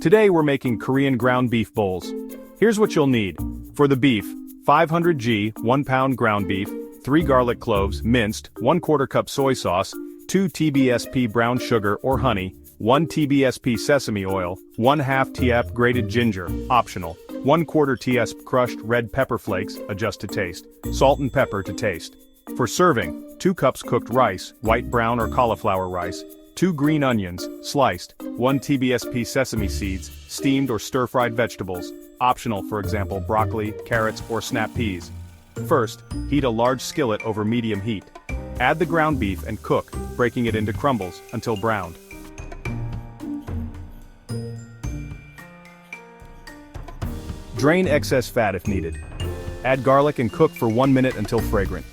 Today we're making Korean ground beef bowls. Here's what you'll need. For the beef, 500 g, 1 pound ground beef, 3 garlic cloves, minced, 1/4 cup soy sauce, 2 tbsp brown sugar or honey, 1 tbsp sesame oil, 1/2 tbsp grated ginger, optional, 1/4 tbsp crushed red pepper flakes, adjust to taste, salt and pepper to taste. For serving, 2 cups cooked rice, white brown or cauliflower rice, 2 green onions, sliced, 1 tbsp sesame seeds, steamed or stir-fried vegetables, optional for example broccoli, carrots or snap peas. First, heat a large skillet over medium heat. Add the ground beef and cook, breaking it into crumbles, until browned. Drain excess fat if needed. Add garlic and cook for 1 minute until fragrant.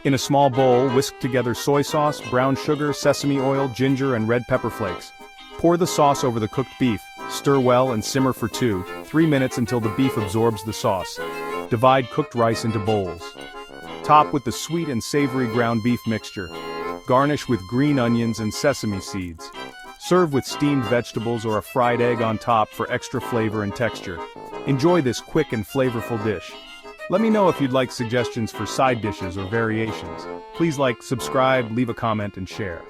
In a small bowl, whisk together soy sauce, brown sugar, sesame oil, ginger and red pepper flakes. Pour the sauce over the cooked beef, stir well and simmer for 2-3 minutes until the beef absorbs the sauce. Divide cooked rice into bowls. Top with the sweet and savory ground beef mixture. Garnish with green onions and sesame seeds. Serve with steamed vegetables or a fried egg on top for extra flavor and texture. Enjoy this quick and flavorful dish. Let me know if you'd like suggestions for side dishes or variations. Please like, subscribe, leave a comment and share.